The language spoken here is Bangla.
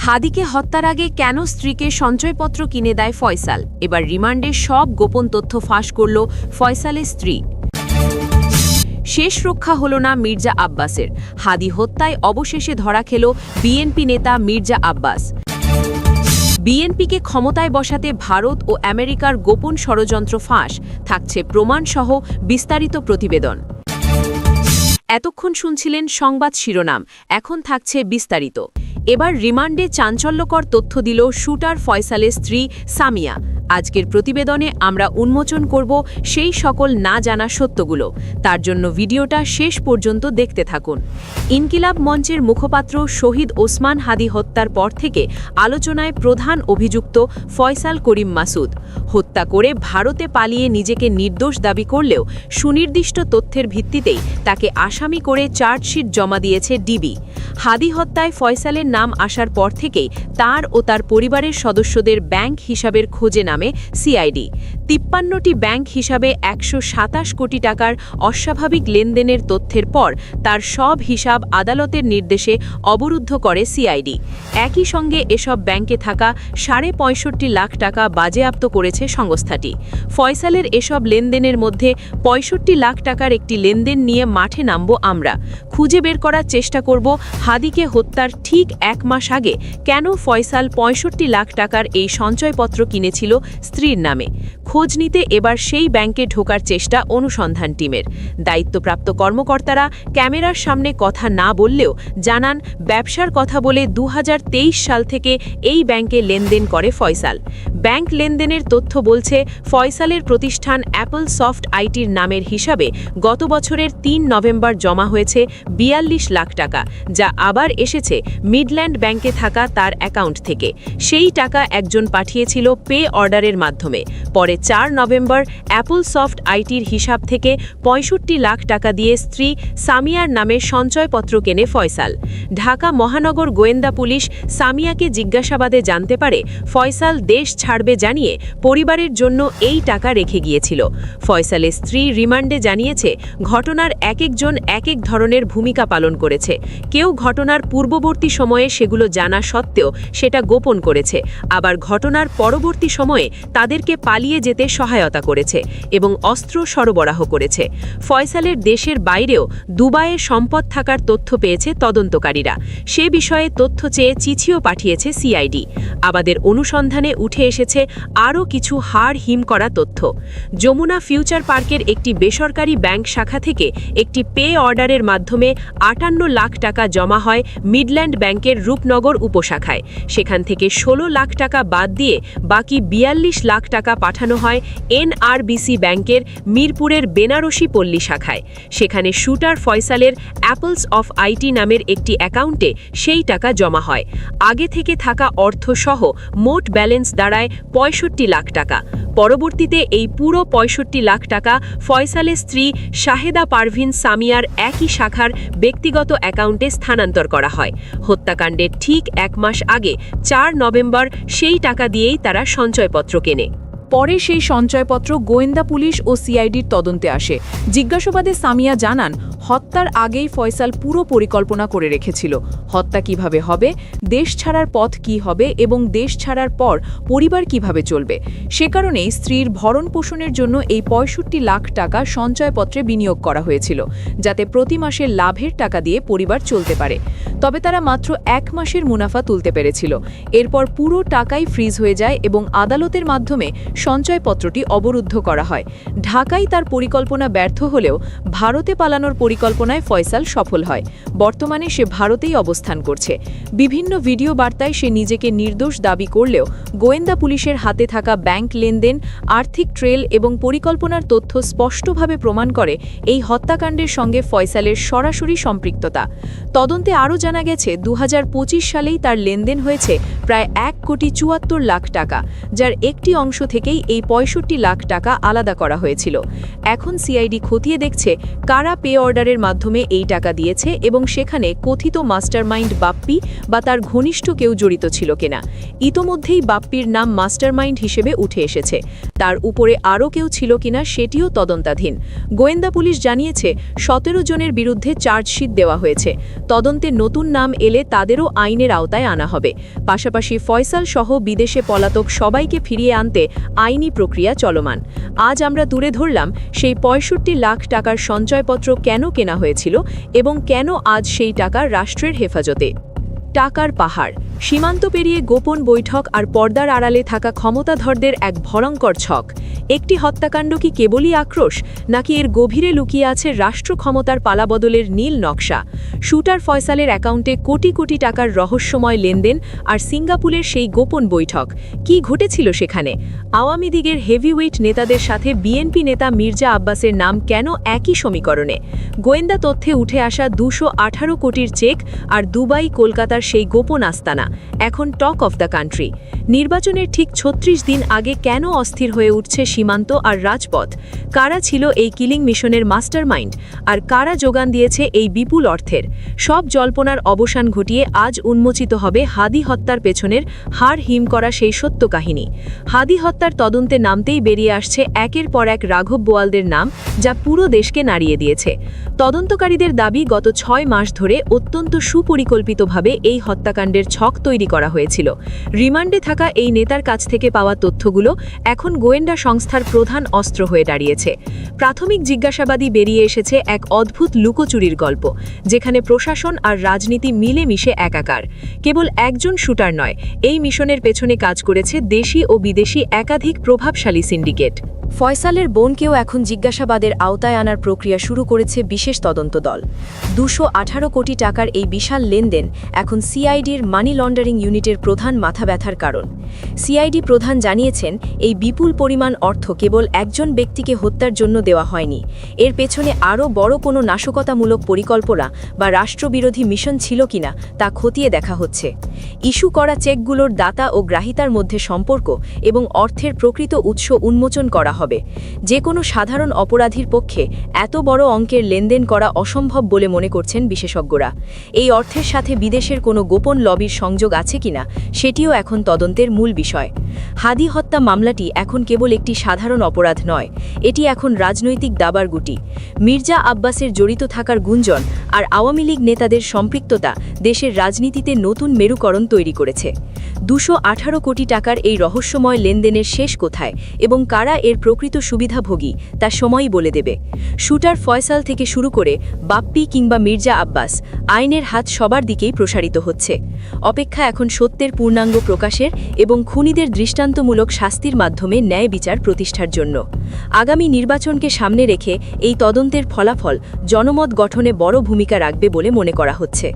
হাদিকে হত্যার আগে কেন স্ত্রীকে সঞ্চয়পত্র কিনে দেয় ফয়সাল? এবার রিমান্ডে সব গোপন তথ্য ফাঁস করল ফয়সালের স্ত্রী। শেষ রক্ষা হল না মির্জা আব্বাসের। হাদি হত্যায় অবশেষে ধরা খেল বিএনপি নেতা মির্জা আব্বাস। বিএনপিকে ক্ষমতায় বসাতে ভারত ও আমেরিকার গোপন ষড়যন্ত্র ফাঁস, থাকছে প্রমাণসহ বিস্তারিত প্রতিবেদন। এতক্ষণ শুনছিলেন সংবাদ শিরোনাম, এখন থাকছে বিস্তারিত। এবার রিমান্ডে চাঞ্চল্যকর তথ্য দিল শুটার ফয়সালের স্ত্রী সামিয়া। আজকের প্রতিবেদনে আমরা উন্মোচন করব সেই সকল না জানা সত্যগুলো। তার জন্য ভিডিওটা শেষ পর্যন্ত দেখতে থাকুন। ইনকিলাব মঞ্চের মুখপাত্র শহীদ ওসমান হাদি হত্যার পর থেকে আলোচনায় প্রধান অভিযুক্ত ফয়সাল করিম মাসুদ। হত্যা করে ভারতে পালিয়ে নিজেকে নির্দোষ দাবি করলেও সুনির্দিষ্ট তথ্যের ভিত্তিতেই তাকে আসামি করে চার্জশিট জমা দিয়েছে ডিবি। হাদি হত্যায় ফয়সালের নাম আসার পর থেকেই তার ও তার পরিবারের সদস্যদের ব্যাংক হিসাবের খোঁজে নামে সিআইডি। ৫৩টি ব্যাংক হিসাবে ১২৭ কোটি টাকার অস্বাভাবিক লেনদেনের তথ্যের পর তার সব হিসাব আদালতের নির্দেশে অবরুদ্ধ করে সিআইডি। একই সঙ্গে এসব ব্যাংকে থাকা ৬৫ লাখ টাকা বাজেয়াপ্ত করেছে সংস্থাটি। ফয়সালের এসব লেনদেনের মধ্যে ৬৫ লাখ টাকার একটি লেনদেন নিয়ে মাঠে নামব আমরা। খুঁজে বের করার চেষ্টা করব হাদিকে হত্যার ঠিক ১ মাস আগে কেন ফয়সাল ৬৫ লাখ টাকার এই সঞ্চয়পত্র কিনেছিল স্ত্রীর নামে। খোঁজ নিতে এবার সেই ব্যাংকে ঢোকার চেষ্টা অনুসন্ধান টিমের। দায়িত্বপ্রাপ্ত কর্মকর্তারা ক্যামেরার সামনে কথা না বললেও জানান ব্যবসার কথা বলে ২০২৩ সাল থেকে এই ব্যাংকে লেনদেন করে ফয়সাল। ব্যাংক লেনদেনের তথ্য বলছে ফয়সালের প্রতিষ্ঠান অ্যাপল সফট আইটির নামের হিসাবে গত বছরের ৩ নভেম্বর জমা হয়েছে ৪২ লাখ টাকা, যা আবার এসেছে মিডল্যান্ড ব্যাংকে থাকা তার অ্যাকাউন্ট থেকে। সেই টাকা একজন পাঠিয়েছিল পে অর্ডারের মাধ্যমে। পরে ৪ নভেম্বর অ্যাপল সফট আইটির হিসাব থেকে ৬৫ লাখ টাকা দিয়ে স্ত্রী সামিয়ার নামে সঞ্চয়পত্র কেনে ফয়সাল। ঢাকা মহানগর গোয়েন্দা পুলিশ সামিয়াকে জিজ্ঞাসাবাদে জানতে পারে ফয়সাল দেশ ছাড়বে জানিয়ে পরিবারের জন্য এই টাকা রেখে গিয়েছিল। ফয়সালের স্ত্রী রিমান্ডে জানিয়েছে ঘটনার একজন এক ধরনের ভূমিকা পালন করেছে। কেউ ঘটনার পূর্ববর্তী সময়ে সেগুলো জানা সত্ত্বেও সেটা গোপন করেছে, আবার ঘটনার পরবর্তী সময়ে তাদেরকে পালিয়ে যেতে সহায়তা করেছে এবং অস্ত্র সরবরাহ করেছে। ফয়সালের দেশের বাইরেও দুবাইয়ে সম্পদ থাকার তথ্য পেয়েছে তদন্তকারীরা। সে বিষয়ে তথ্য চেয়ে চিঠিও পাঠিয়েছে সিআইডি। আমাদের অনুসন্ধানে উঠে এসেছে আরও কিছু হাড় হিম করা তথ্য। যমুনা ফিউচার পার্কের একটি বেসরকারি ব্যাংক শাখা থেকে একটি পে অর্ডারের মাধ্যমে ৫৮ লাখ টাকা জমা হয় মিডল্যান্ড ব্যাংকের রূপনগর উপশাখায়। সেখান থেকে ১৬ লাখ টাকা বাদ দিয়ে বাকি ৪২ লাখ টাকা পাঠানো হয় এনআরবিসি ব্যাংকের মিরপুরের বেনারসি পল্লী শাখায়। সেখানে শুটার ফয়সালের অ্যাপলস অফ আইটি নামের একটি অ্যাকাউন্টে সেই টাকা জমা হয়। আগে থেকে থাকা অর্থসহ মোট ব্যালেন্স দাঁড়ায় ৬৫ লাখ টাকা। পরবর্তীতে এই পুরো ৬৫ লাখ টাকা ফয়সালের স্ত্রী শাহেদা পারভিন সামিয়ার একই শাখার ব্যক্তিগত অ্যাকাউন্টে স্থানান্তর করা হয়। হত্যাকাণ্ডের ঠিক ১ মাস আগে ৪ নভেম্বর সেই টাকা দিয়েই তারা সঞ্চয়পত্র কেনে। পরে সেই সঞ্চয়পত্র গোয়েন্দা পুলিশ ও সিআইডির তদন্তে আসে। জিজ্ঞাসাবাদে সামিয়া জানান হত্যার আগেই ফয়সাল পুরো পরিকল্পনা করে রেখেছিল। হত্যা কিভাবে হবে, দেশ ছাড়ার পথ কি হবে এবং দেশ ছাড়ার পর পরিবার কিভাবে চলবে। সে কারণেই স্ত্রীর ভরণ পোষণের জন্য এই ৬৫ লাখ টাকা সঞ্চয়পত্রে বিনিয়োগ করা হয়েছিল, যাতে প্রতি মাসের লাভের টাকা দিয়ে পরিবার চলতে পারে। তবে তারা মাত্র ১ মাসের মুনাফা তুলতে পেরেছিল। এরপর পুরো টাকাই ফ্রিজ হয়ে যায় এবং আদালতের মাধ্যমে সঞ্চয়পত্রটি অবরুদ্ধ করা হয়। ঢাকায় তার পরিকল্পনা ব্যর্থ হলেও ভারতে পালানোর পরিকল্পনায় ফয়সাল সফল হয়। বর্তমানে সে ভারতেই অবস্থান করছে। বিভিন্ন ভিডিও বার্তায় সে নিজেকে নির্দোষ দাবি করলেও গোয়েন্দা পুলিশের হাতে থাকা ব্যাংক লেনদেন, আর্থিক ট্রেল এবং পরিকল্পনার তথ্য স্পষ্টভাবে প্রমাণ করে এই হত্যাকাণ্ডের সঙ্গে ফয়সালের সরাসরি সম্পৃক্ততা। তদন্তে আরও জানা গেছে ২০২৫ সালেই তার লেনদেন হয়েছে প্রায় ১,৭৪ লাখ টাকা, যার একটি অংশ থেকেই এই ৬৫ লাখ টাকা আলাদা করা হয়েছিল। এখন সিআইডি খতিয়ে দেখছে কারা পে অর্ডারের মাধ্যমে এই টাকা দিয়েছে এবং সেখানে কথিত মাস্টারমাইন্ড বাপ্পি বা তার ঘনিষ্ঠ কেউ জড়িত ছিল কিনা। ইতোমধ্যেই বাপ্পির নাম মাস্টারমাইন্ড হিসেবে উঠে এসেছে। তার উপরে আরও কেউ ছিল কিনা সেটিও তদন্তাধীন। গোয়েন্দা পুলিশ জানিয়েছে ১৭ জনের বিরুদ্ধে চার্জশিট দেওয়া হয়েছে। তদন্তে নতুন নতুন নাম এলে তাদেরও আইনের আওতায় আনা হবে। পাশাপাশি ফয়সাল সহ বিদেশে পলাতক সবাইকে ফিরিয়ে আনতে আইনি প্রক্রিয়া চলমান। আজ আমরা তুলে ধরলাম সেই ৬৫ লাখ টাকার সঞ্চয়পত্র কেন কেনা হয়েছিল এবং কেন আজ সেই টাকা রাষ্ট্রের হেফাজতে। টাকার পাহাড়, সীমান্ত পেরিয়ে গোপন বৈঠক আর পর্দার আড়ালে থাকা ক্ষমতাধরদের এক ভয়ঙ্কর ছক। একটি হত্যাকাণ্ড কি কেবলই আক্রোশ, নাকি এর গভীরে লুকিয়ে আছে রাষ্ট্র ক্ষমতার পালাবদলের নীল নকশা? শুটার ফয়সালের অ্যাকাউন্টে কোটি কোটি টাকার রহস্যময় লেনদেন আর সিঙ্গাপুরের সেই গোপন বৈঠক, কি ঘটেছিল সেখানে? আওয়ামী লীগের হেভিওয়েট নেতাদের সাথে বিএনপি নেতা মির্জা আব্বাসের নাম কেন একই সমীকরণে? গোয়েন্দা তথ্যে উঠে আসা ২১৮ কোটির চেক আর দুবাই কলকাতার সেই গোপন আস্তানা এখন টক অফ দ্য কান্ট্রি। নির্বাচনের ঠিক ৩৬ দিন আগে কেন অস্থির হয়ে উঠছে সীমান্ত আর রাজপথ? কারা ছিল এই কিলিং মিশনের মাস্টারমাইন্ড, আর কারা যোগান দিয়েছে এই বিপুল অর্থের? সব জল্পনার অবসান ঘটিয়ে আজ উন্মোচিত হবে হাদি হত্যার পেছনের হাড় হিম করা সেই সত্য কাহিনী। হাদি হত্যার তদন্তে নামতেই বেরিয়ে আসছে একের পর এক রাঘব বোয়ালদের নাম, যা পুরো দেশকে নাড়িয়ে দিয়েছে। তদন্তকারীদের দাবি, গত ৬ মাস ধরে অত্যন্ত সুপরিকল্পিতভাবে এই হত্যাকাণ্ডের ছক তৈরি করা হয়েছিল। রিমান্ডে থাকা এই নেতার কাছ থেকে পাওয়া তথ্যগুলো এখন গোয়েন্দা সংস্থার প্রধান অস্ত্র হয়ে দাঁড়িয়েছে। প্রাথমিক জিজ্ঞাসাবাদই বেরিয়ে এসেছে এক অদ্ভুত লুকোচুরির গল্প, যেখানে প্রশাসন আর রাজনীতি মিলেমিশে একাকার। কেবল একজন শুটার নয়, এই মিশনের পেছনে কাজ করেছে দেশি ও বিদেশি একাধিক প্রভাবশালী সিন্ডিকেট। ফয়সালের বোনকেও এখন জিজ্ঞাসাবাদের আওতায় আনার প্রক্রিয়া শুরু করেছে বিশেষ তদন্ত দল। ২১৮ কোটি টাকার এই বিশাল লেনদেন এখন সিআইডির মানি লন্ডারিং ইউনিটের প্রধান মাথা ব্যথার কারণ। সিআইডি প্রধান জানিয়েছেন, এই বিপুল পরিমাণ অর্থ কেবল একজন ব্যক্তিকে হত্যার জন্য দেওয়া হয়নি। এর পেছনে আরও বড় কোনো নাশকতামূলক পরিকল্পনা বা রাষ্ট্রবিরোধী মিশন ছিল কিনা তা খতিয়ে দেখা হচ্ছে। ইস্যু করা চেকগুলোর দাতা ও গ্রাহিতার মধ্যে সম্পর্ক এবং অর্থের প্রকৃত উৎস উন্মোচন করা হবে। যে কোনো সাধারণ অপরাধীর পক্ষে এত বড় অঙ্কের লেনদেন করা অসম্ভব বলে মনে করছেন বিশেষজ্ঞরা। এই অর্থের সাথে বিদেশের কোনো গোপন লবির সংযোগ আছে কিনা সেটিও এখন তদন্তের মূল বিষয়। হাদি হত্যা মামলাটি এখন কেবল একটি সাধারণ অপরাধ নয়, এটি এখন রাজনৈতিক দাবার গুটি। মির্জা আব্বাসের জড়িত থাকার গুঞ্জন আর আওয়ামী লীগ নেতাদের সম্পৃক্ততা দেশের রাজনীতিতে নতুন মেরুকরণ তৈরি করেছে। ২১৮ কোটি টাকার এই রহস্যময় লেনদেনের শেষ কোথায় এবং কারা এর প্রকৃত সুবিধাভোগী তা সময়ই বলে দেবে। শুটার ফয়সাল থেকে শুরু করে বাপ্পি কিংবা মির্জা আব্বাস, আইনের হাত সবার দিকেই প্রসারিত হচ্ছে। অপেক্ষা এখন সত্যের পূর্ণাঙ্গ প্রকাশের এবং খুনিদের দৃষ্টান্তমূলক শাস্তির মাধ্যমে ন্যায় বিচার প্রতিষ্ঠার জন্য। আগামী নির্বাচনকে সামনে রেখে এই তদন্তের ফলাফল জনমত গঠনে বড় ভূমিকা রাখবে বলে মনে করা হচ্ছে।